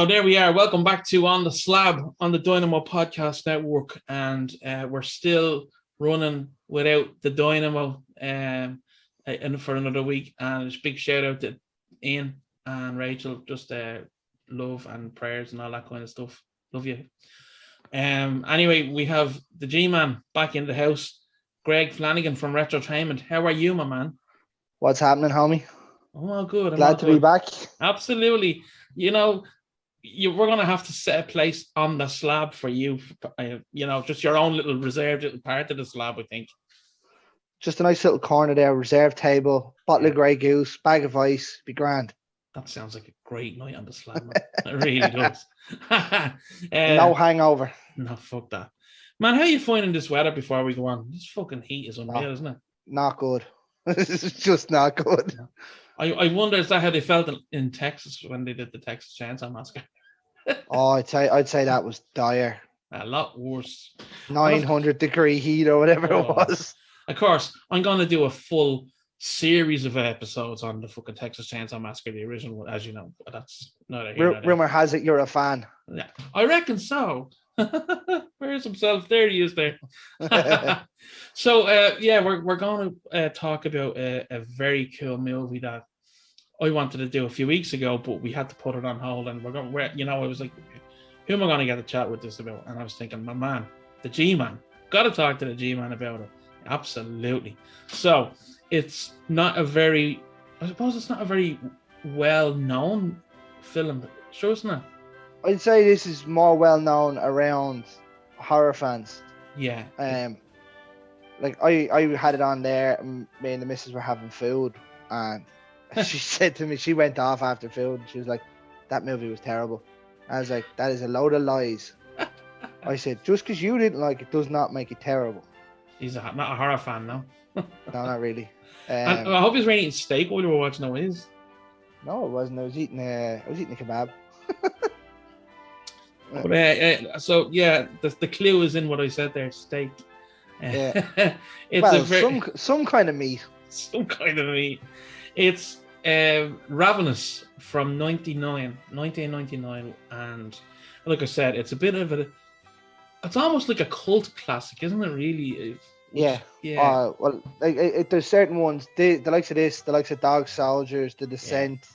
So there we are. Welcome back to On the Slab on the Dynamo Podcast Network, and we're still running without the Dynamo and for another week. And it's a big shout out to Ian and Rachel. Just love and prayers and all that kind of stuff. Love you. Anyway, we have the G-Man back in the house, Greg Flanagan from Retrotainment. How are you, my man? What's happening, homie? Oh, good. Glad to be back. Absolutely. You know, we're going to have to set a place on the slab for you. Just your own little reserved little part of the slab, I think. Just a nice little corner there, reserved table, bottle of Grey Goose, bag of ice, be grand. That sounds like a great night on the slab, man. It really does. No hangover. No, fuck that. Man, how are you finding this weather before we go on? This fucking heat is unreal, isn't it? Not good. It's just not good. No. I wonder, is that how they felt in Texas when they did the Texas Chainsaw Massacre? I'd say that was dire. A lot worse. 900-degree heat or whatever it was. Of course, I'm going to do a full series of episodes on the fucking Texas Chainsaw Massacre, the original, as you know. But that's not a rumor has it you're a fan. Yeah, I reckon so. Where's himself? There he is there. So, we're going to talk about a very cool movie that I wanted to do a few weeks ago, but we had to put it on hold. And I was like, who am I going to get a chat with this about? And I was thinking, my man, the G-Man. Got to talk to the G-Man about it. Absolutely. So, it's not a very well-known film. Sure, isn't it? I'd say this is more well-known around horror fans. Yeah. Like I had it on there, and me and the missus were having food, and she said to me, she went off after food, and she was like, that movie was terrible. I was like, that is a load of lies. I said, just because you didn't like it does not make it terrible. He's not a horror fan, no? No, not really. I hope he's eating steak while you were watching it, is? No, it wasn't. I was eating a kebab. But, so yeah, the clue is in what I said there, steak. Yeah. It's some kind of meat. Some kind of meat. It's Ravenous from 1999, and like I said, it's a bit of it's almost like a cult classic, isn't it? Really? Yeah. Well, there's certain ones. The likes of this, the likes of Dog Soldiers, The Descent.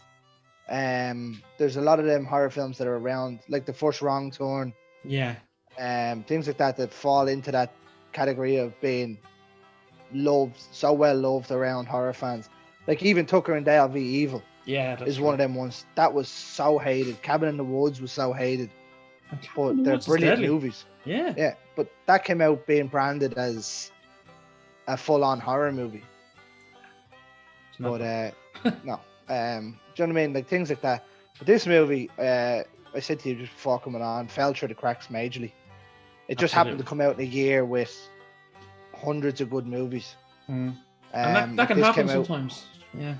Yeah. There's a lot of them horror films that are around, like The First Wrong Turn. Yeah. Things like that fall into that category of being loved, so well loved around horror fans. Like even Tucker and Dale v Evil. Yeah, is one of them ones that was so hated. Cabin in the Woods was so hated, but they're brilliant movies. Yeah. But that came out being branded as a full-on horror movie. But no. Do you know what I mean? Like things like that. But this movie, I said to you just before coming on, fell through the cracks majorly. It just happened to come out in a year with hundreds of good movies. And that can happen sometimes. Yeah.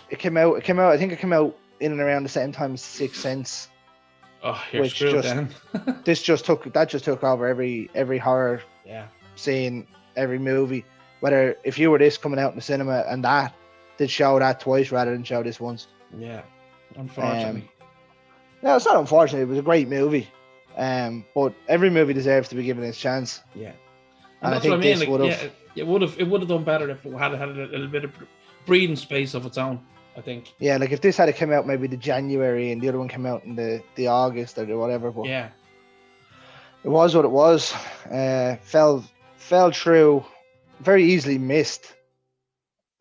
It came out. I think it came out in and around the same time as Sixth Sense. Oh, you're screwed then. That just took over every horror scene, every movie. Whether if you were this coming out in the cinema and that did show that twice rather than show this once. Yeah, unfortunately. No, it's not unfortunate. It was a great movie. But every movie deserves to be given its chance. Yeah, and I think this would have. It would have done better if it had a little bit of breathing space of its own, I think. Yeah, like if this had come out maybe the January and the other one came out in the August or the whatever. But yeah, it was what it was. Fell through, very easily missed.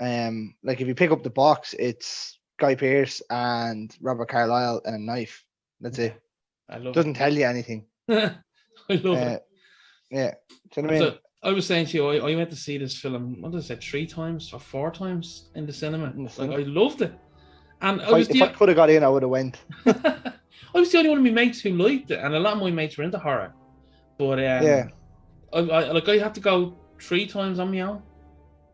Like if you pick up the box, it's Guy Pearce and Robert Carlyle and a knife. That's it. I love Doesn't tell you anything. I love it. Yeah. Do you know what I mean? I was saying to you, I went to see this film, what did I say, 3 times or 4 times in the cinema. Like, I loved it. And if I could have got in, I would have went. I was the only one of my mates who liked it, and a lot of my mates were into horror. But I had to go 3 times on my own.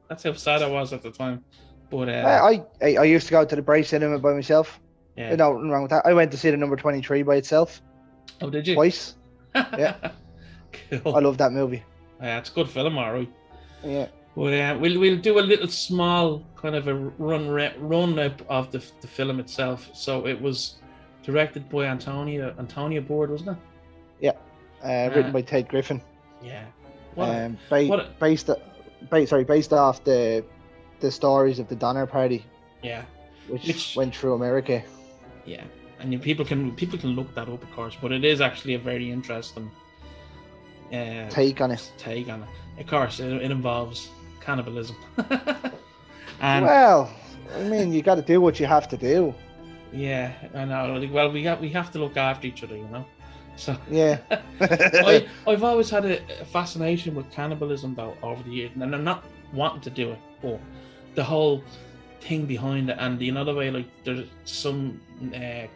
That's how sad I was at the time. But I used to go to the Bray Cinema by myself. Yeah. Nothing wrong with that. I went to see the number 23 by itself. Oh, did you? Twice. Yeah. Cool. I love that movie. Yeah, it's a good film, all right. Yeah. But we'll do a little small kind of a run up of the film itself. So it was directed by Antonia Board, wasn't it? Yeah, written by Ted Griffin. Yeah. Based off the stories of the Donner Party. Yeah. Which went through America. Yeah, and people can look that up, of course, but it is actually a very interesting take on it. Of course, it involves cannibalism. And well, I mean, you got to do what you have to do. Yeah, I know. Well, we have to look after each other, you know. So yeah, I've always had a fascination with cannibalism though over the years, and I'm not wanting to do it, but the whole thing behind it, and you know the way like there's some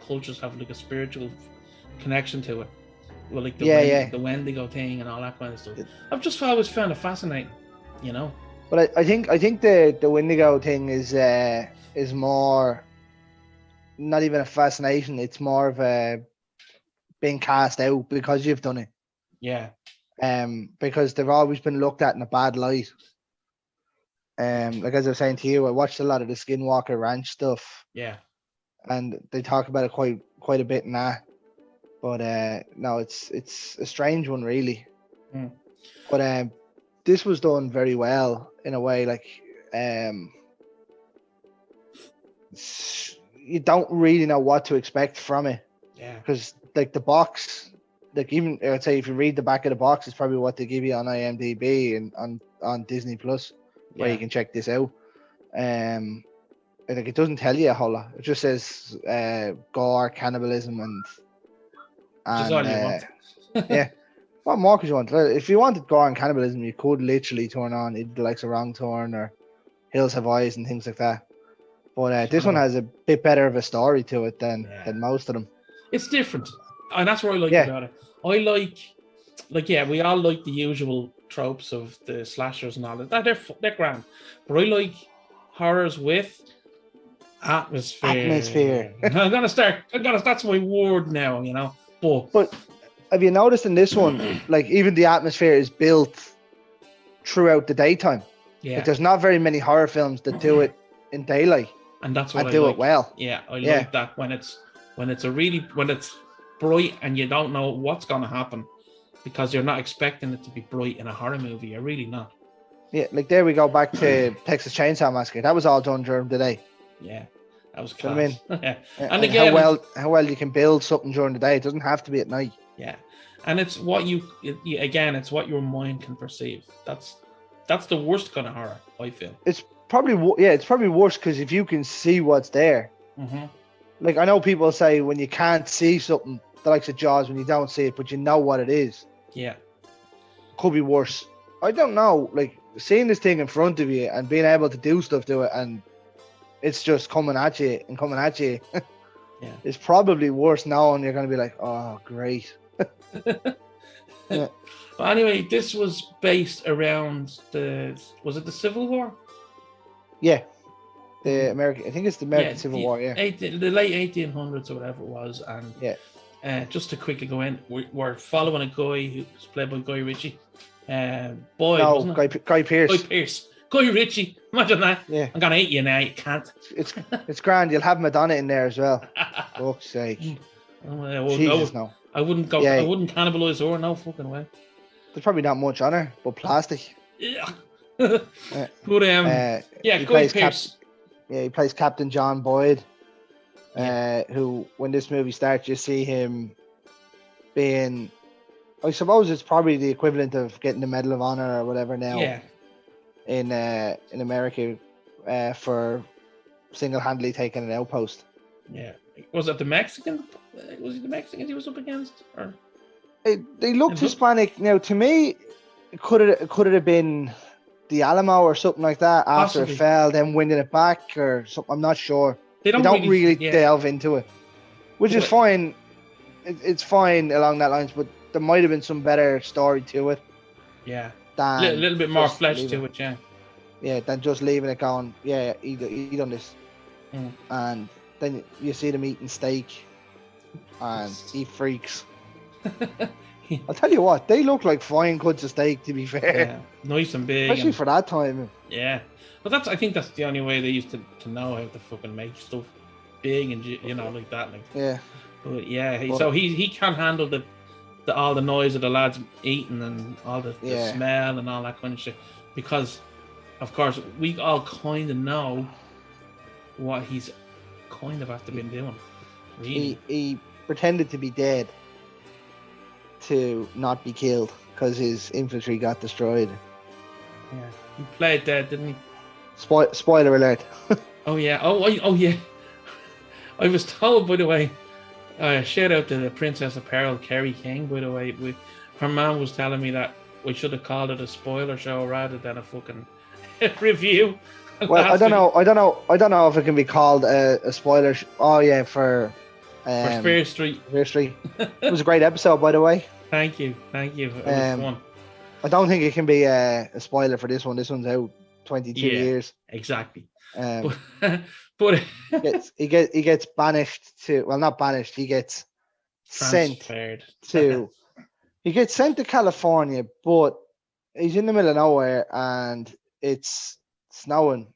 cultures have like a spiritual connection to it. Well, like the Wendigo thing and all that kind of stuff. I've just always found it fascinating, you know. But I think the Wendigo thing is more not even a fascination. It's more of a being cast out because you've done it. Yeah. Because they've always been looked at in a bad light. Like as I was saying to you, I watched a lot of the Skinwalker Ranch stuff. Yeah. And they talk about it quite a bit in that. But no, it's a strange one really. Mm. But this was done very well in a way. Like you don't really know what to expect from it. Yeah. Because like the box, like even I'd say if you read the back of the box, it's probably what they give you on IMDb and on Disney Plus, where you can check this out. Like it doesn't tell you a whole lot. It just says gore, cannibalism, and just all you want. Yeah. What more could you want? If you wanted gore and cannibalism, you could literally turn on the likes of Wrong Turn or Hills Have Eyes and things like that. But this one has a bit better of a story to it than most of them. It's different, and that's what I like about it. I like we all like the usual tropes of the slashers and all that. They're grand, but I like horrors with atmosphere. I'm gonna start. That's my word now. You know, but have you noticed in this one, like even the atmosphere is built throughout the daytime? Yeah, like, there's not very many horror films that do it in daylight, and that's what I do like. it well. Yeah, I like that when it's bright and you don't know what's gonna happen because you're not expecting it to be bright in a horror movie. You're really not. Yeah, like there we go back to Texas Chainsaw Massacre. That was all done during the day. Yeah, that was class. You know what I mean? And again, how well you can build something during the day. It doesn't have to be at night. Yeah, and it's what it's what your mind can perceive. That's the worst kind of horror, I feel. It's probably worse because if you can see what's there. Mm-hmm. Like I know people say when you can't see something, the likes of Jaws, when you don't see it, but you know what it is. Yeah. Could be worse. I don't know. Like seeing this thing in front of you and being able to do stuff to it, and it's just coming at you. Yeah. It's probably worse now, and you're going to be like, oh, great. Yeah. But anyway, this was based around was it the Civil War? Yeah. I think it's the American Civil War, the late 1800s or whatever it was, and just to quickly go in, we're following a guy who's played by Guy Ritchie. Guy Pearce. Guy Ritchie, imagine that. Yeah. I'm gonna hate you now. You can't. It's grand. You'll have Madonna in there as well. Fuck's sake. Jesus, no. I wouldn't go. I wouldn't cannibalize her. No fucking way. There's probably not much on her, but plastic. Yeah. But Guy Pearce. He plays Captain John Boyd, who, when this movie starts, you see him being, I suppose it's probably the equivalent of getting the Medal of Honor or whatever now. Yeah. In America, for single-handedly taking an outpost. Yeah. Was it the Mexican? Was it the Mexicans he was up against? Or they looked Hispanic. Now, to me, could it have been the Alamo or something like that after it fell, then winning it back or something? I'm not sure. They don't really delve into it, which is fine. It's fine along that lines, but there might have been some better story to it. Yeah, a little bit more flesh to it. Yeah, than just leaving it going. Yeah, eat on this, and then you see them eating steak and eat freaks. I'll tell you what, they look like fine cuts of steak, to be fair. Yeah, nice and big. Especially for that time. Yeah. But I think that's the only way they used to know how to fucking make stuff big and, like that. Like. Yeah. But yeah, But- so he can't handle the all the noise of the lads eating and all the Yeah. smell and all that kind of shit, because of course we all kind of know what he's kind of after been doing. Really. He pretended to be dead to not be killed because his infantry got destroyed. Yeah, he played dead, didn't he? Spoiler alert. Oh yeah. Oh yeah. I was told, by the way. Shout out to the Princess Apparel, Kerry King. By the way, her mom was telling me that we should have called it a spoiler show rather than a fucking review. Well, I don't know if it can be called a spoiler. Oh yeah, for Fear Street. Fear Street. It was a great episode, by the way. Thank you. It was fun. I don't think it can be a spoiler for this one. This one's out 22 years. Exactly. But but he gets banished to, well, not banished. He gets transferred to. He gets sent to California, but he's in the middle of nowhere and it's snowing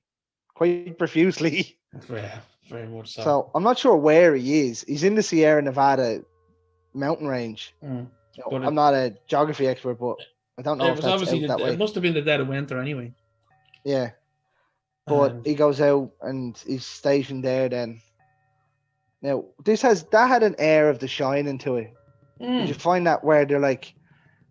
quite profusely. Yeah, very much so. So I'm not sure where he is. He's in the Sierra Nevada mountain range. I'm not a geography expert, but I don't know if that's out that way. It must have been the dead of winter anyway. Yeah. But he goes out and he's stationed there then. Now, that had an air of The Shining to it. Did you find that where they're like,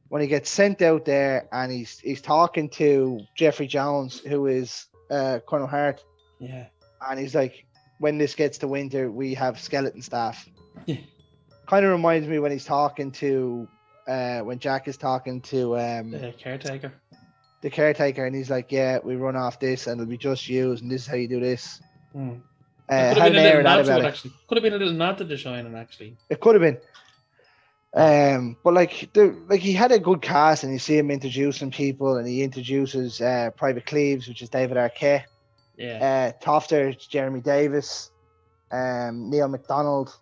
when he gets sent out there and he's talking to Jeffrey Jones, who is Colonel Hart. Yeah. And he's like, when this gets to winter, we have skeleton staff. Yeah. Kind of reminds me when he's talking to, when Jack is talking to the caretaker. The caretaker, and he's like, yeah, we run off this and it'll be just used, and this is how you do this. Could have been a little nod to it, actually. Could have been a little nod to The Shining, actually. It could have been. But like he had a good cast, and you see him introducing people, and he introduces Private Cleaves, which is David Arquette. Yeah. Tofter, it's Jeremy Davis. Neil McDonald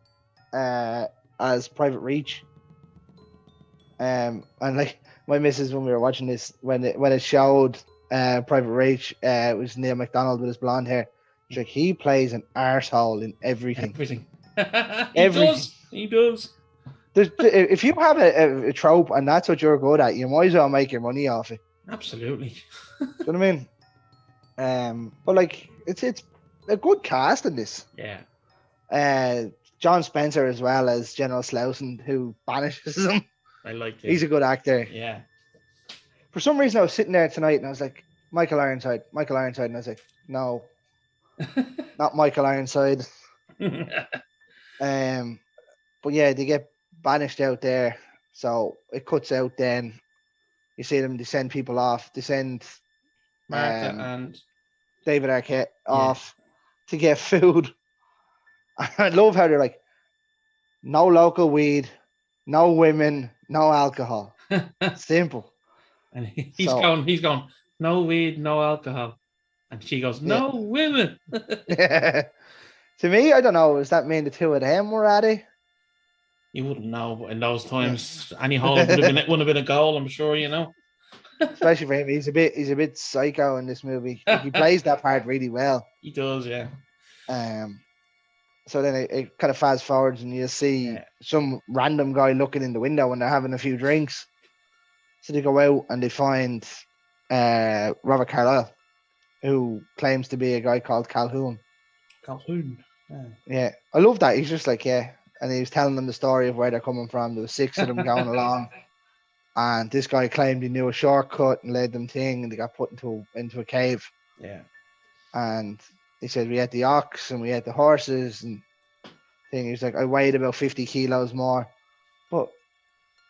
as Private Reach. And like my missus, when we were watching this, when it showed Private Reach, it was Neil McDonald with his blonde hair. She's like, he plays an arsehole in everything. He does. If you have a trope and that's what you're good at, you might as well make your money off it. Absolutely. Do you know what I mean? But like, it's a good cast in this. Yeah. John Spencer as well as General Slauson, who banishes him. I like it. He's a good actor. Yeah. For some reason, I was sitting there tonight and I was like, Michael Ironside. And I was like, no, not Michael Ironside. But yeah, they get banished out there. So it cuts out then. You see them, they send people off. They send Martha and David Arquette off to get food. I love how they're like, no local weed, no women, no alcohol. Simple. And he's going, no weed, no alcohol. And she goes, no women. To me, I don't know, does that mean the two of them were at it? You wouldn't know, but in those times, any hole wouldn't have been a goal, I'm sure, you know. Especially for him, he's a bit psycho in this movie. Like, he plays that part really well. He does, yeah. So then it kind of fast forwards and you see some random guy looking in the window when they're having a few drinks. So they go out and they find Robert Carlyle, who claims to be a guy called Calhoun. Yeah, I love that. He's just like, and he was telling them the story of where they're coming from. There was 6 of them going along, and this guy claimed he knew a shortcut and led them thing, and they got put into a cave. Yeah, and he said we had the ox and we had the horses and thing. He's like, I weighed about 50 kilos more, but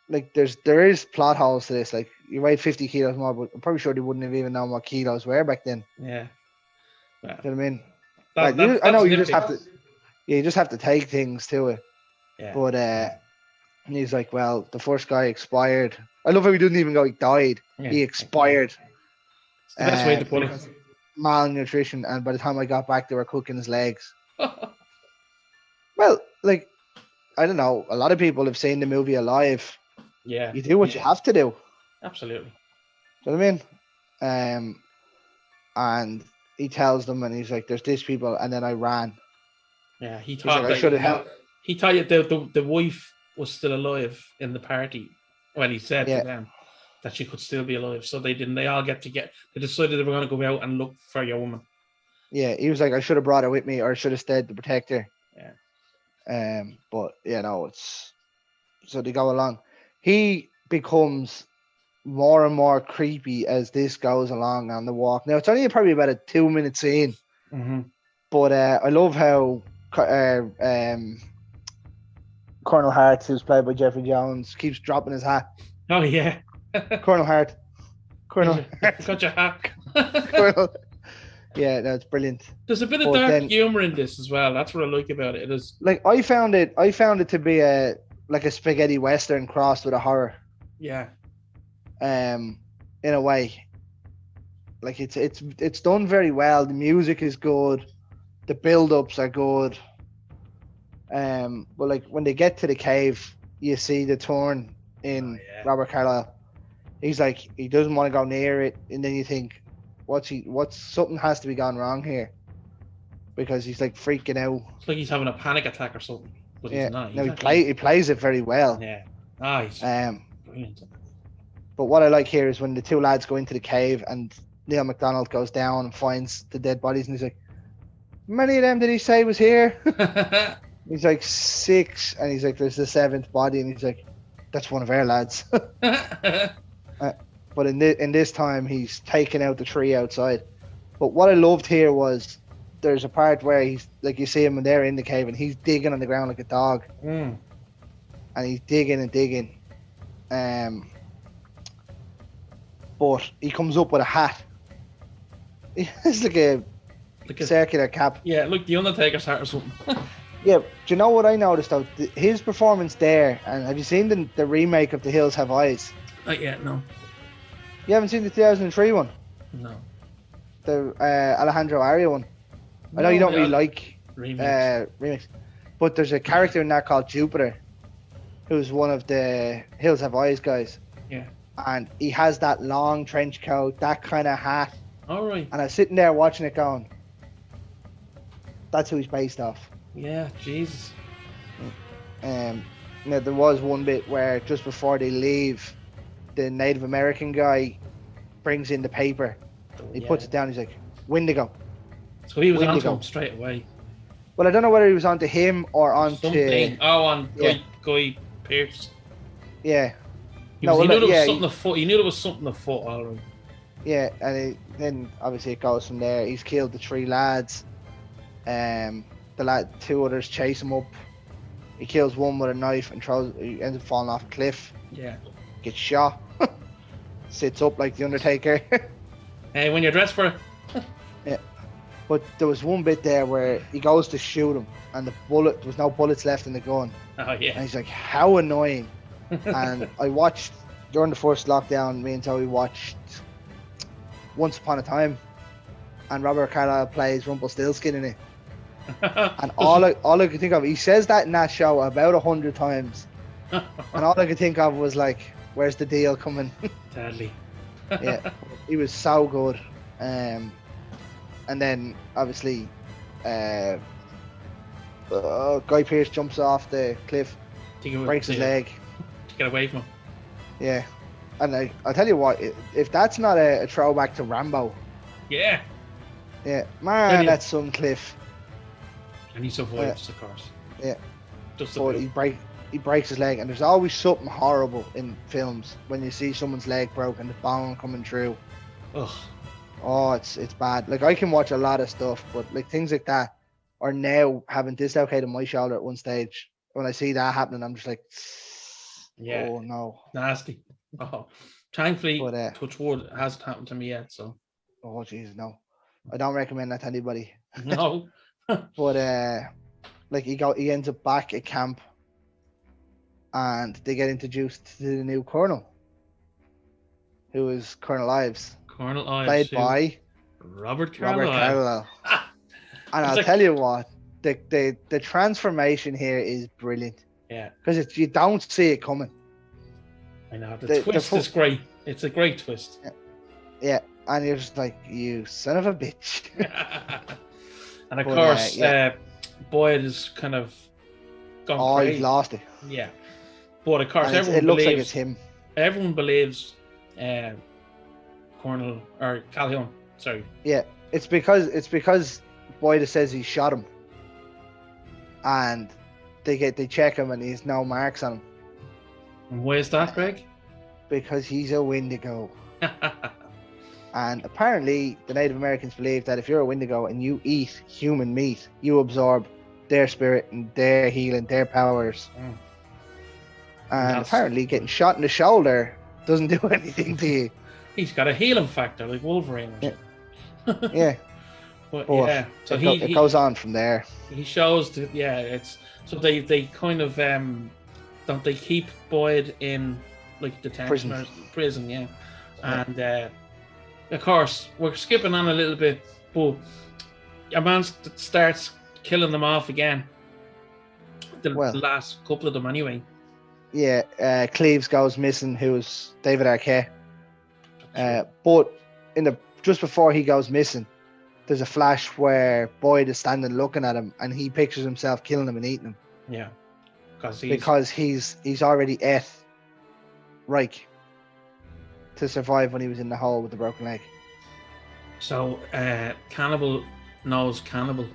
like there is plot holes to this. Like, you weighed 50 kilos more, but I'm probably sure they wouldn't have even known what kilos were back then. Yeah, well, you know what I mean? I know you just have to. Yeah, you just have to take things to it. Yeah. But and he's like, well, the first guy expired. I love how he didn't even go, he died. Yeah. He expired. It's the best way to put it. Malnutrition, and by the time I got back, they were cooking his legs. Well, like, I don't know. A lot of people have seen the movie Alive. Yeah. You do what you have to do. Absolutely. Do you know what I mean? And he tells them, and he's like, there's these people, and then I ran. Yeah, he thought like, I should have helped. He thought the wife was still alive in the party when he said to them that she could still be alive. So they didn't. They all they decided they were going to go out and look for your woman. Yeah, he was like, I should have brought her with me, or I should have stayed to protect her. Yeah. But it's so they go along. He becomes more and more creepy as this goes along on the walk. Now it's only probably about a 2-minute scene, but I love how Colonel Hart, who's played by Jeffrey Jones, keeps dropping his hat. Oh yeah, Colonel Hart. Got your hat. Colonel. Yeah, that's brilliant. There's a bit of dark humor in this as well. That's what I like about it. It is like I found it to be a spaghetti western crossed with a horror. Yeah. In a way, like it's done very well. The music is good. The build-ups are good. But like when they get to the cave, you see the turn in Robert Carlyle. He's like, he doesn't want to go near it, and then you think, something has to be gone wrong here, because he's like freaking out. It's like he's having a panic attack or something. But he's not. He plays it very well. Yeah. Nice. Brilliant. But what I like here is when the two lads go into the cave and Neil McDonald goes down and finds the dead bodies, and he's like, how many of them did he say was here? He's like 6, and he's like, there's the 7th body, and he's like, that's one of our lads. But in this time, he's taking out the tree outside. But what I loved here was there's a part where he's like, you see him and they're in the cave and he's digging on the ground like a dog. And he's digging and digging. But he comes up with a hat. It's like a circular cap. Yeah, look, the Undertaker's hat or something. Yeah, do you know what I noticed though? His performance there, and have you seen the remake of The Hills Have Eyes? Not yet, no. You haven't seen the 2003 one? No. The Alejandro Aria one? No, I know you don't really like remakes. But there's a character in that called Jupiter, who's one of the Hills Have Eyes guys. Yeah. And he has that long trench coat, that kind of hat. All right. And I was sitting there watching it going, that's who he's based off. Yeah, Jesus. Now there was one bit where just before they leave, the Native American guy brings in the paper. He puts it down. He's like, Wendigo. So he was onto him straight away. Well, I don't know whether he was onto him or onto something. Oh, on Guy Pearce. Yeah. He knew there was something afoot. He knew there was something afoot already. Yeah, and then obviously it goes from there. He's killed the 3 lads. The 2 others chase him up. He kills one with a knife and he ends up falling off a cliff. Yeah. Gets shot. Sits up like the Undertaker. Hey, when you're dressed for it. Yeah. But there was one bit there where he goes to shoot him and there was no bullets left in the gun. Oh yeah. And he's like, how annoying. And I watched during the first lockdown, me and Zoe watched Once Upon a Time, and Robert Carlyle plays Rumpelstiltskin in it. And all I could think of, he says that in that show about 100 times, and all I could think of was like, where's the deal coming? Sadly. Yeah, he was so good. And then obviously Guy Pearce jumps off the cliff, breaks his leg to get away from him. Yeah, and I'll tell you what, if that's not a throwback to Rambo. Yeah, man, that's some cliff. And he survives, of course. Yeah, just but he breaks his leg, and there's always something horrible in films when you see someone's leg broken, the bone coming through. Ugh. Oh, it's bad. Like, I can watch a lot of stuff, but like things like that are now having dislocated my shoulder at one stage. When I see that happening, I'm just like, yeah, oh no, nasty. Oh, thankfully, but, touch wood, it hasn't happened to me yet. So, oh jeez, no, I don't recommend that to anybody. No. But like he ends up back at camp, and they get introduced to the new colonel, who is Colonel Ives. Colonel Ives, played by Robert Carlyle. And I'll tell you what, the transformation here is brilliant. Yeah, because you don't see it coming. I know the twist is great. It's a great twist. Yeah, and you're just like, you son of a bitch. And of course, Boyd is kind of gone Oh, crazy. he's lost it. Yeah, but of course, And it looks like it's him. Everyone believes Colonel or Calhoun. Sorry. Yeah, it's because Boyd says he shot him, and they check him and he's no marks on him. And why is that, Greg? Because he's a Wendigo. And apparently, the Native Americans believe that if you're a Wendigo and you eat human meat, you absorb their spirit and their healing, their powers. Mm. And apparently, getting shot in the shoulder doesn't do anything to you. He's got a healing factor like Wolverine. Yeah. Yeah. But yeah, so it goes on from there. He shows that it's so they kind of don't they keep Boyd in like detention or prison, yeah. And of course we're skipping on a little bit, but a man starts killing them off again. The last couple of them anyway. Yeah, Cleves goes missing, who's David Arquette. But just before he goes missing, there's a flash where Boyd is standing looking at him, and he pictures himself killing him and eating him. Yeah, because he's already ate Reich to survive when he was in the hole with the broken leg. So cannibal knows cannibal.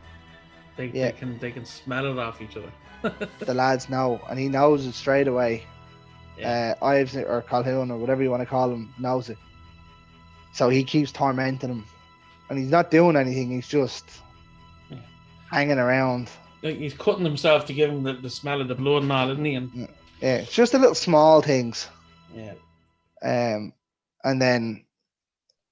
They can smell it off each other. The lads know, and he knows it straight away. Yeah. Ives or Calhoun or whatever you want to call him knows it. So he keeps tormenting him, and he's not doing anything. He's just hanging around. Like he's cutting himself to give him the smell of the blood and all, isn't he? And it's just the little small things. Yeah. And then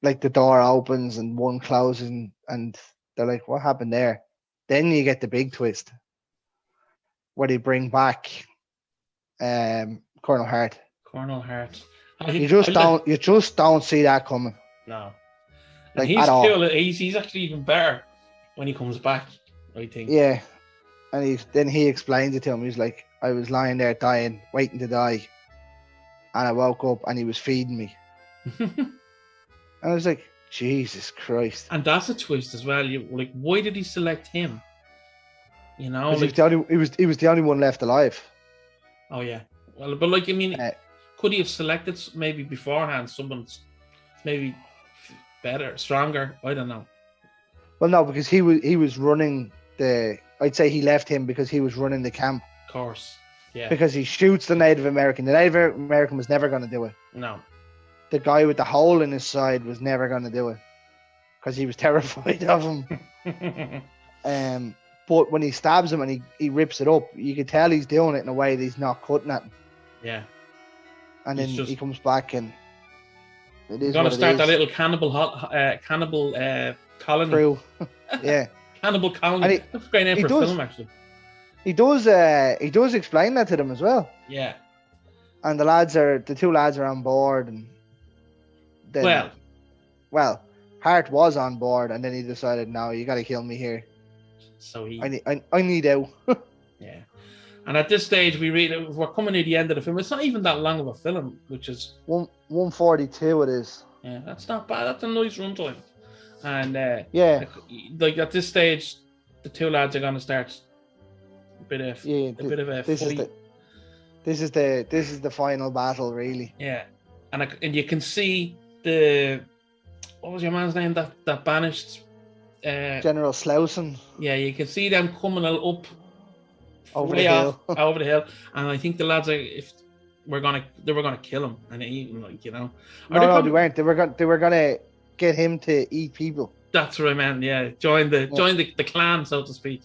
like the door opens and one closes, and they're like, "What happened there?" Then you get the big twist where they bring back Colonel Hart. Colonel Hart. You just don't see that coming. No. Like he's at all. cool. He's actually even better when he comes back, I think. Yeah. And then he explains it to him. He's like, I was lying there dying, waiting to die. And I woke up and he was feeding me. And I was like, Jesus Christ. And that's a twist as well. Why did he select him? You know, he was the only one left alive. Oh yeah. Well, but I mean, could he have selected maybe beforehand someone's maybe better, stronger? I don't know. Well, no, because he was running the. I'd say he left him because he was running the camp. Of course, yeah. Because he shoots the Native American. The Native American was never going to do it. No. The guy with the hole in his side was never going to do it because he was terrified of him. But when he stabs him and he rips it up, you can tell he's doing it in a way that he's not cutting at him. Yeah. And then he comes back and it is. Going to start that little cannibal colony. Crew. Yeah. Cannibal colony. That's a great name for a film, actually. He does explain that to them as well. Yeah. And the two lads are on board, and then, well, Hart was on board, and then he decided, no, you got to kill me here. So I need out. Yeah. And at this stage, we're coming to the end of the film. It's not even that long of a film, which is 1:42. It is. Yeah, that's not bad. That's a nice runtime. And like at this stage, the two lads are going to start a bit of a fight. This is the final battle, really. Yeah, and you can see what was your man's name that banished General Slauson. Yeah, you can see them coming up over the hill, and I think the lads they were gonna kill him, and even they weren't. They were gonna get him to eat people. That's what I meant. Yeah, join the clan, so to speak.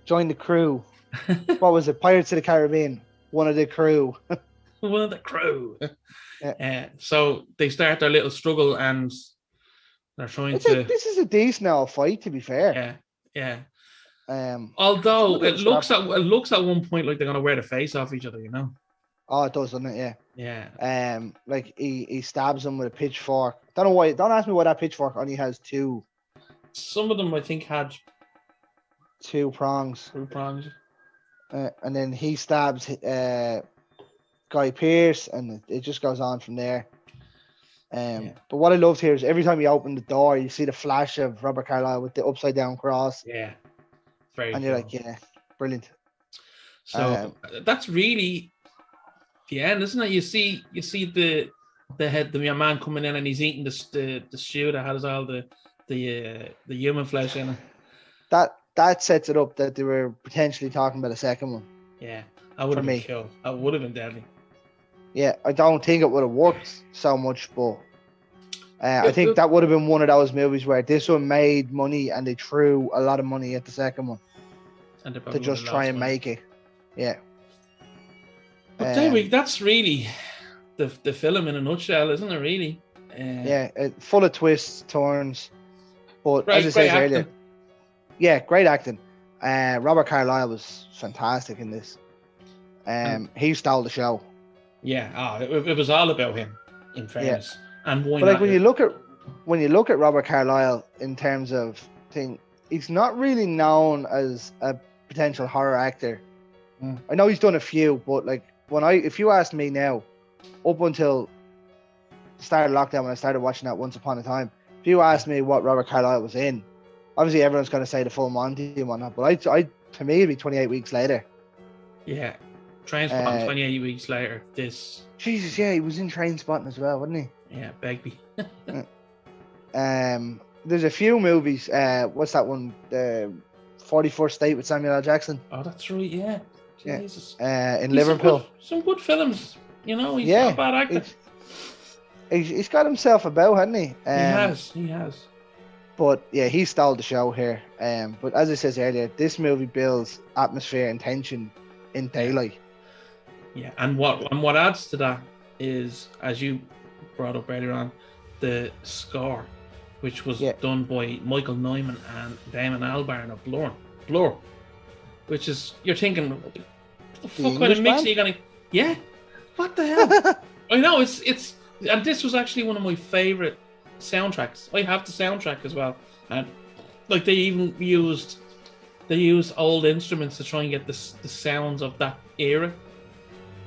Join the crew. What was it? Pirates of the Caribbean. One of the crew. One of the crew. Yeah. So they start their little struggle, and they're trying to. This is a decent fight, to be fair. Yeah. Although it looks at one point like they're gonna wear the face off each other, you know. Oh, it does, doesn't it? Yeah. Yeah. Like he stabs him with a pitchfork. Don't know why. Don't ask me why that pitchfork only has two. Some of them, I think, had two prongs. And then he stabs Guy Pearce, and it just goes on from there. But what I loved here is every time you open the door, you see the flash of Robert Carlyle with the upside down cross. Yeah, very. And you're like, yeah, brilliant. So that's really the end, isn't it? You see the your man coming in and he's eating the stew that has all the human flesh in it. That sets it up that they were potentially talking about a second one. Yeah, I would have been killed. I would have been deadly. Yeah, I don't think it would have worked so much, but I think that would have been one of those movies where this one made money and they threw a lot of money at the second one to just try and make it. Yeah. But that's really the film in a nutshell, isn't it? Really. Full of twists, turns, but as I said earlier, great acting. Robert Carlyle was fantastic in this. He stole the show. Yeah, it was all about him. In fairness, and why but like when you look at Robert Carlyle in terms of thing, he's not really known as a potential horror actor. I know he's done a few, but like if you asked me now, up until the start of lockdown when I started watching that Once Upon a Time, if you asked me what Robert Carlyle was in, obviously everyone's going to say the Full Monty and whatnot, but to me it'd be 28 Weeks Later. Yeah, Trainspotting 28 Weeks Later. This. Jesus, yeah, he was in Trainspotting as well, wasn't he? Yeah, Begbie. There's a few movies. What's that one? The 41st State with Samuel L. Jackson. Oh, that's right. Yeah. Jesus. In Liverpool. Some good films. You know, he's not a bad actor. He's got himself about, hasn't he? He has. But yeah, he stole the show here. But as I said earlier, this movie builds atmosphere and tension in daylight. Yeah, and what adds to that is, as you brought up earlier on, the score, which was done by Michael Nyman and Damon Albarn of Blur, which is, you're thinking, what the fuck kind of mix are you gonna? Yeah, what the hell? I know it's and this was actually one of my favorite soundtracks. I have the soundtrack as well, and like they even used old instruments to try and get the sounds of that era.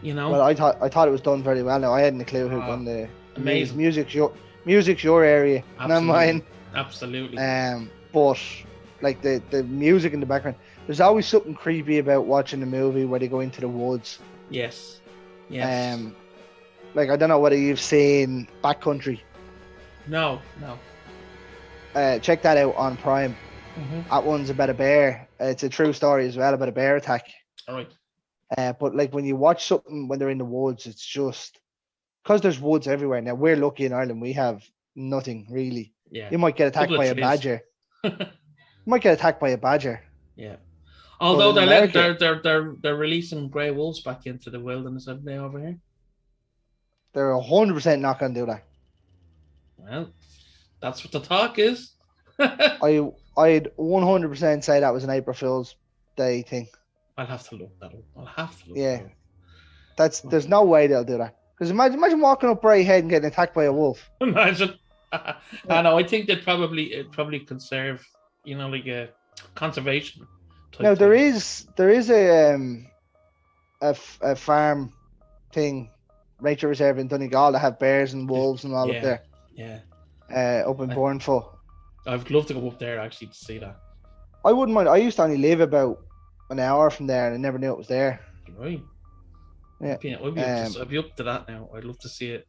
You know. Well, I thought it was done very well. Now I hadn't a clue who done the amazing music's your area, not mine. Absolutely. But like the music in the background, there's always something creepy about watching a movie where they go into the woods. Yes. Like I don't know whether you've seen Backcountry. No. Check that out on Prime. Mm-hmm. That one's about a bear. It's a true story as well about a bear attack. All right. But like when you watch something when they're in the woods, it's just because there's woods everywhere. Now we're lucky in Ireland; we have nothing really. Yeah. You might get attacked by a badger. Yeah. Although they're releasing grey wolves back into the wilderness, haven't they, over here? They're 100% not going to do that. Well, that's what the talk is. I'd 100% say that was an April Fool's Day thing. I'll have to look that up. Yeah. There's no way they'll do that. Because imagine walking up Bray Head and getting attacked by a wolf. Imagine. I know. I think they'd probably conserve, like a conservation. Now there is a farm thing, nature reserve in Donegal that have bears and wolves and all up there. Yeah. Up in Bournemouth. I'd love to go up there actually to see that. I wouldn't mind. I used to only live about an hour from there, and I never knew it was there. Right. Yeah. I'd be up to that now. I'd love to see it.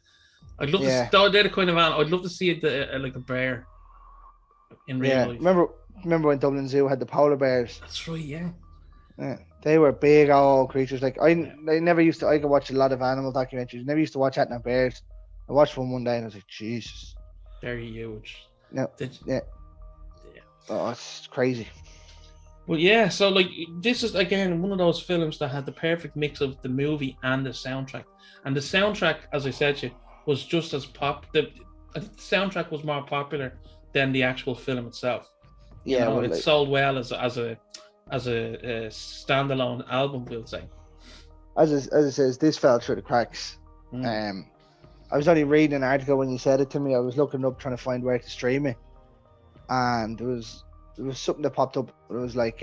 I'd love to. They're the kind of animal. I'd love to see it like a bear in real life. Remember when Dublin Zoo had the polar bears? That's right. Yeah. Yeah. They were big old creatures. Like I never used to. I could watch a lot of animal documentaries. Never used to watch that in bears. I watched one day and I was like, Jesus. They're huge. No. Yeah. Oh, it's crazy. Well, yeah. So like, this is again one of those films that had the perfect mix of the movie and the soundtrack. And the soundtrack, as I said to you, was just as I think the soundtrack was more popular than the actual film itself. Yeah, it sold well as a standalone album, we'll say. As it says, this fell through the cracks. I was only reading an article when you said it to me. I was looking up trying to find where to stream it, and there was something that popped up. It was like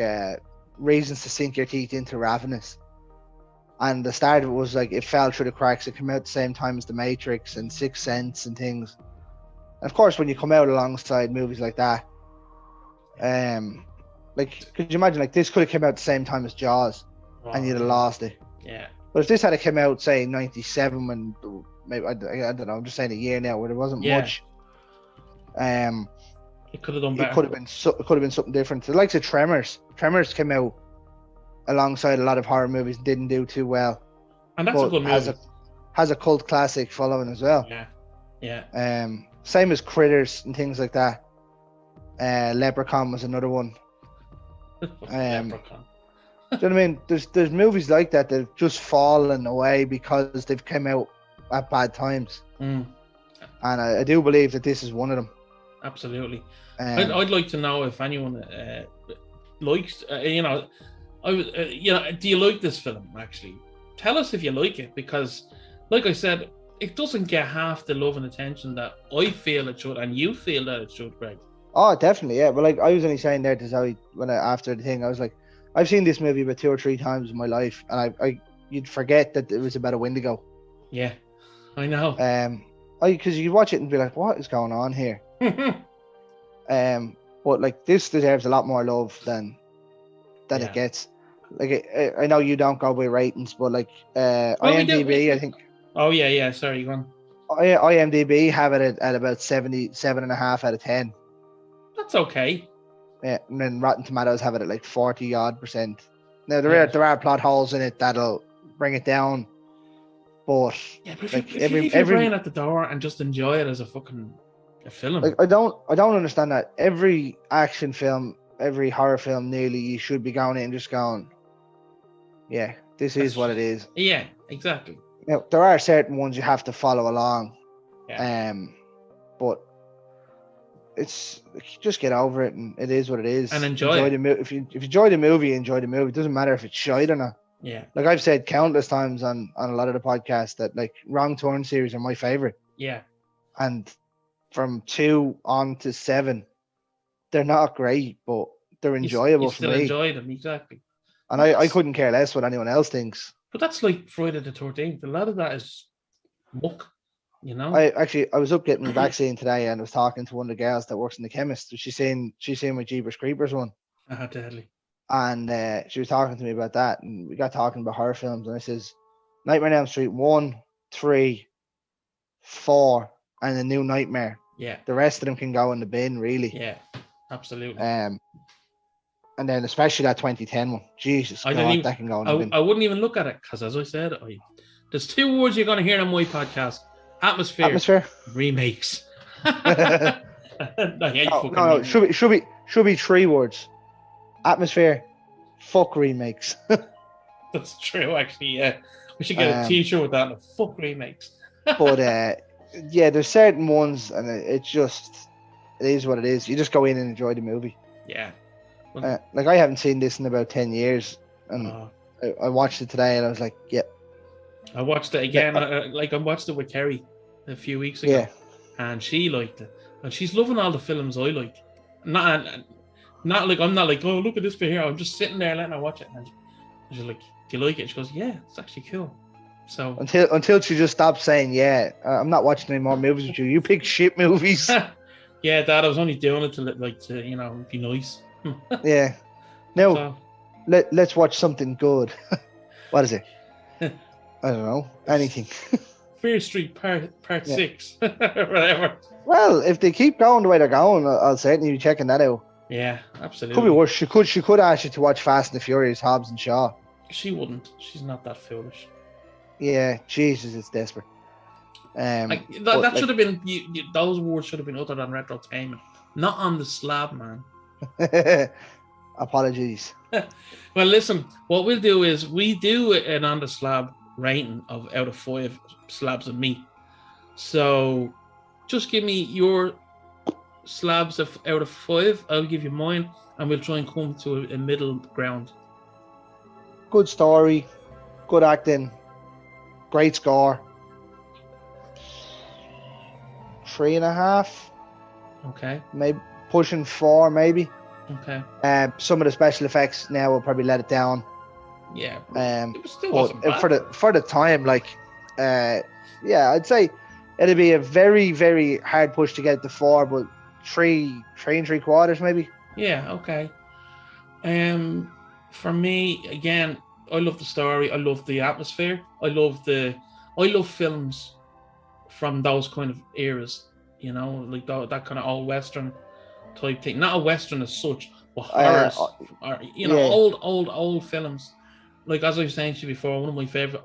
reasons to sink your teeth into Ravenous. And the start of it was like it fell through the cracks. It came out at the same time as The Matrix and Sixth Sense and things. And of course, when you come out alongside movies like that, like could you imagine like this could have come out at the same time as Jaws? and you'd have lost it. Yeah. But if this had come out, say, 97, when maybe I don't know, I'm just saying a year now where there wasn't much. It could have done better. It could have been something different. The likes of Tremors. Tremors came out alongside a lot of horror movies, didn't do too well. And that's a good movie. Has a cult classic following as well. Yeah. Same as Critters and things like that. Leprechaun was another one. Leprechaun. Do you know what I mean? There's movies like that have just fallen away because they've come out at bad times. And I do believe that this is one of them. Absolutely. I'd like to know if anyone likes, do you like this film, actually? Tell us if you like it, because, like I said, it doesn't get half the love and attention that I feel it should, and you feel that it should, Greg. Oh, definitely, yeah. But like I was only saying there to Zoe after the thing, I was like, I've seen this movie about 2 or 3 times in my life, and you'd forget that it was about a Wendigo. Yeah, I know. Because you watch it and be like, what is going on here? But like this deserves a lot more love than it gets. Like I know you don't go by ratings, but like IMDb, I think. Oh yeah. Sorry, go on. IMDb have it at about 7.5 out of 10. That's okay. Yeah, and then Rotten Tomatoes have it at like 40% odd. Now there are plot holes in it that'll bring it down, but if you leave your brain at the door and just enjoy it as a fucking film. Like I don't understand that. Every action film, every horror film, nearly, you should be going in and just going, yeah, this is what it is. Yeah, exactly. Now there are certain ones you have to follow along, but it's just get over it, and it is what it is. And enjoy it. If you enjoy the movie, enjoy the movie. It doesn't matter if it's shite or not. Yeah. Like I've said countless times on a lot of the podcasts that like Wrong Turn series are my favorite. Yeah. And from 2 on to 7, they're not great, but they're enjoyable you for still me. Enjoy them, exactly. And I couldn't care less what anyone else thinks. But that's like Friday the 13th. A lot of that is muck, you know. I was up getting the vaccine today, and I was talking to one of the girls that works in the chemist. She's seen my Jeepers Creepers one. Deadly. And she was talking to me about that, and we got talking about horror films. And I says, Nightmare on Elm Street 1, 3, 4, and The New Nightmare. Yeah. The rest of them can go in the bin, really. Yeah, absolutely. And then especially that 2010 one. Jesus God, that can go in the bin. I wouldn't even look at it, because as I said, there's 2 words you're going to hear on my podcast: atmosphere. Remakes. I hate no. Should be 3 words: atmosphere, fuck remakes. That's true, actually. Yeah, we should get a T-shirt with that. Fuck remakes. But yeah, there's certain ones, and it is what it is. You just go in and enjoy the movie. Yeah. Like I haven't seen this in about 10 years, and I watched it today, and I was like, yep. I watched it again. I watched it with Kerry a few weeks ago, and she liked it, and she's loving all the films I like. Not like I'm not like, oh, look at this bit here. I'm just sitting there letting her watch it, and she's like, do you like it? She goes, yeah, it's actually cool. So until she just stopped saying, yeah, I'm not watching any more movies with you. You pick shit movies. Yeah, Dad, I was only doing it to be nice. Yeah. Now, let's watch something good. What is it? I don't know. Anything. Fear Street Part 6. Whatever. Well, if they keep going the way they're going, I'll certainly be checking that out. Yeah, absolutely. Could be worse. She could ask you to watch Fast and the Furious, Hobbs and Shaw. She wouldn't. She's not that foolish. Yeah, Jesus, it's desperate. That should have been those words should have been uttered on Retrotainment, not on the Slab, man. Apologies. Well, listen, what we'll do is we do an on the Slab rating of out of 5 slabs of meat. So just give me your slabs out of 5. I'll give you mine, and we'll try and come to a middle ground. Good story, good acting, great score. 3.5. Okay. Maybe pushing 4, maybe. Okay. Some of the special effects now will probably let it down. Yeah. It still wasn't bad. For the time, like, yeah, I'd say it'd be a very, very hard push to get it to 4, but 3 and 3/4 maybe. Yeah. Okay. For me, again, love the story. I love the atmosphere. I love films from those kind of eras. You know, like that kind of old western type thing. Not a western as such, but horrors. Or, old films. Like as I was saying to you before, one of my favorite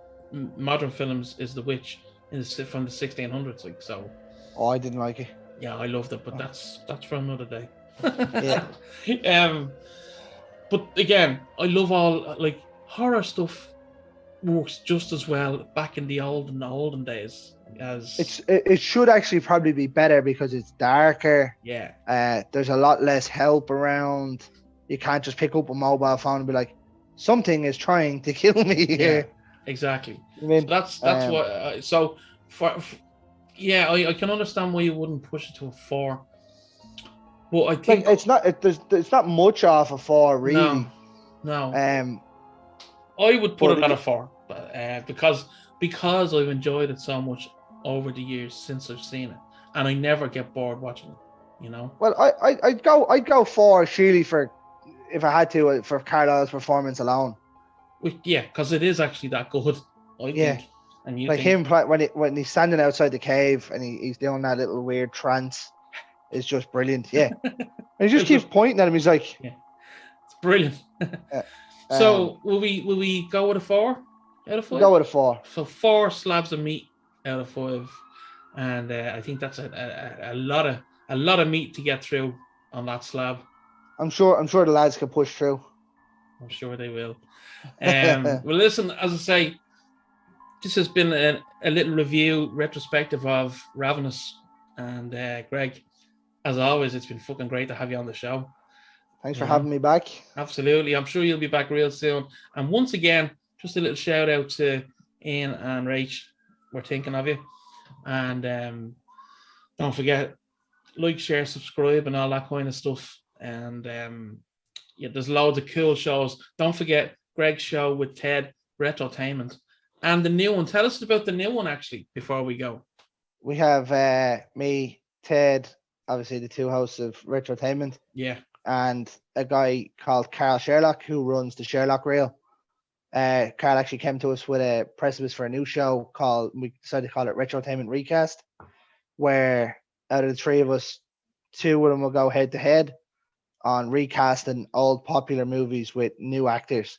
modern films is The Witch, from the 1600s. Like so. Oh, I didn't like it. Yeah, I loved it, but that's for another day. Yeah. But again, I love all like horror stuff works just as well back in the olden days as it should actually probably be better because it's darker. Yeah. There's a lot less help around. You can't just pick up a mobile phone and be like, something is trying to kill me here. Yeah, exactly. I mean, so that's what. So I can understand why you wouldn't push it to a 4. But I think it's not much off a 4 really. No. I would put it at a 4, but because I've enjoyed it so much over the years since I've seen it, and I never get bored watching it. You know. Well, I'd go 4 surely for, if I had to, for Carlisle's performance alone. Yeah, because it is actually that good. I think. And you like think... him when he's standing outside the cave and he's doing that little weird trance is just brilliant. Yeah, and he just keeps pointing at him. He's like, yeah, it's brilliant. So will we go with a 4 out of 5? Go with a 4. So 4 slabs of meat out of 5, and I think that's a lot of meat to get through on that slab. I'm sure the lads can push through. I'm sure they will. Well, listen, as I say, this has been a little review retrospective of Ravenous, and Greg, as always, it's been fucking great to have you on the show. Thanks for having me back. Absolutely. I'm sure you'll be back real soon. And once again, just a little shout out to Ian and Rach. We're thinking of you. And don't forget, like, share, subscribe, and all that kind of stuff. And there's loads of cool shows. Don't forget Greg's show with Ted, Retrotainment. And the new one. Tell us about the new one, actually, before we go. We have me, Ted, obviously the 2 hosts of Retrotainment. Yeah. And a guy called Carl Sherlock who runs the Sherlock Reel. Carl actually came to us with a precipice for a new show we decided to call it Retrotainment Recast, where out of the 3 of us, 2 of them will go head to head on recasting old popular movies with new actors.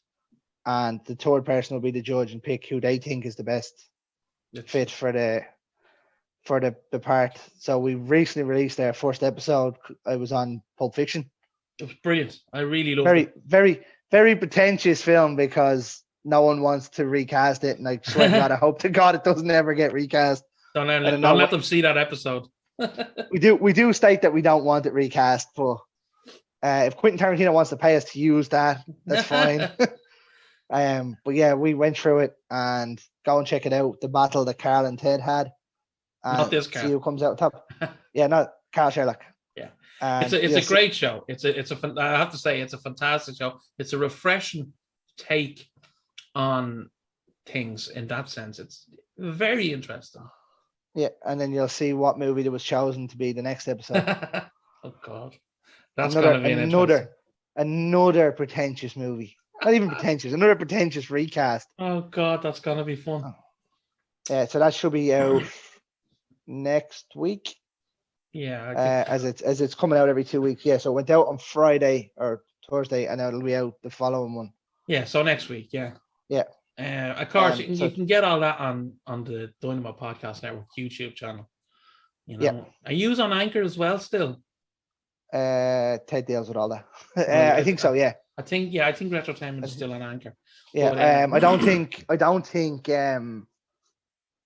And the 3rd person will be the judge and pick who they think is the best fit for the part. So we recently released our first episode. I was on Pulp Fiction. It was brilliant. I really loved it. Very, very pretentious film because no one wants to recast it. And I swear to God, I hope to God it doesn't ever get recast. Don't let them see that episode. We do state that we don't want it recast, but if Quentin Tarantino wants to pay us to use that, that's fine. But yeah, we went through it, and go and check it out. The battle that Carl and Ted had. Not this Carl. See who comes out top. Yeah, not Carl Sherlock. Yeah, it's a great show. I have to say, it's a fantastic show. It's a refreshing take on things in that sense. It's very interesting. Yeah, and then you'll see what movie that was chosen to be the next episode. Oh God, that's going to be another pretentious movie. Not even pretentious, another pretentious recast. Oh God, that's going to be fun. Yeah, so that should be out next week. Yeah, as it's coming out every 2 weeks. Yeah, so it went out on Friday or Thursday, and now it'll be out the following one. Yeah, so next week. Yeah. Of course, you can get all that on the Dynamo Podcast Network YouTube channel. You know, yeah. Are you on Anchor as well still? Ted deals with all that. I think so. Yeah. I think Retrotainment is still on Anchor. Yeah. But, I don't think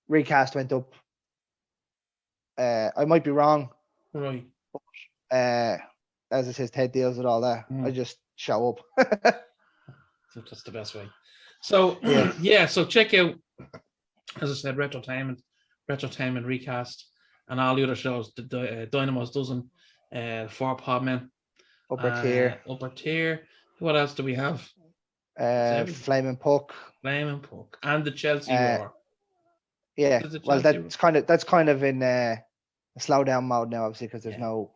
Recast went up. I might be wrong. Right. But, as it says, Ted deals with all that. I just show up. That's the best way. So so check out, as I said, Retrotainment Recast, and all the other shows. The Dynamo's Dozen, 4 Podmen, Upper Tier. What else do we have? Flaming Puck, and the Chelsea Roar. Yeah, well, that's kind of in a slow down mode now, obviously, because there's no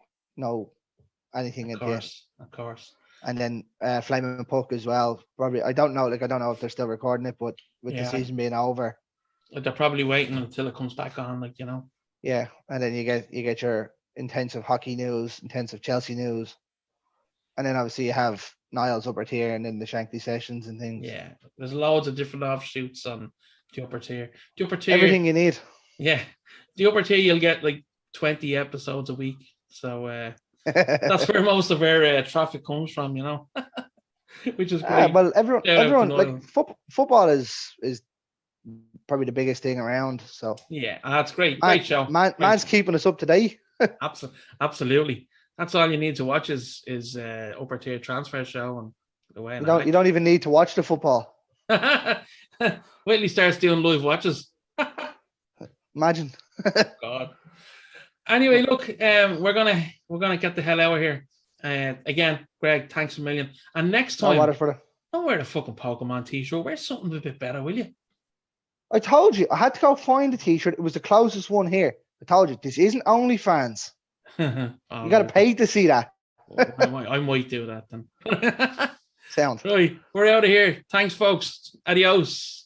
anything in there. Of course. And then Flaming Puck as well. Probably, I don't know if they're still recording it, but with the season being over, they're probably waiting until it comes back on, like, you know. Yeah, and then you get your intensive hockey news, intensive Chelsea news, and then obviously you have Niall's upper tier, and then the Shankly sessions and things. Yeah, there's loads of different offshoots on the upper tier. The upper tier, everything you need. Yeah, the upper tier, you'll get like 20 episodes a week. So that's where most of our traffic comes from, you know, which is great. Well, everyone like football is probably the biggest thing around. So yeah, that's great. Great show. Man's keeping us up to date. Absolutely. That's all you need to watch is upper tier transfer show and the way. You don't even need to watch the football. Wait till he starts doing live watches. Imagine. God. Anyway, look, we're gonna get the hell out of here. Again, Greg, thanks a million. And next time, don't wear the fucking Pokemon t-shirt. Wear something a bit better, will you? I told you, I had to go find a t-shirt. It was the closest one here. I told you, this isn't OnlyFans. You got to pay to see that. I might do that then. Sound. Right, we're out of here. Thanks, folks. Adios.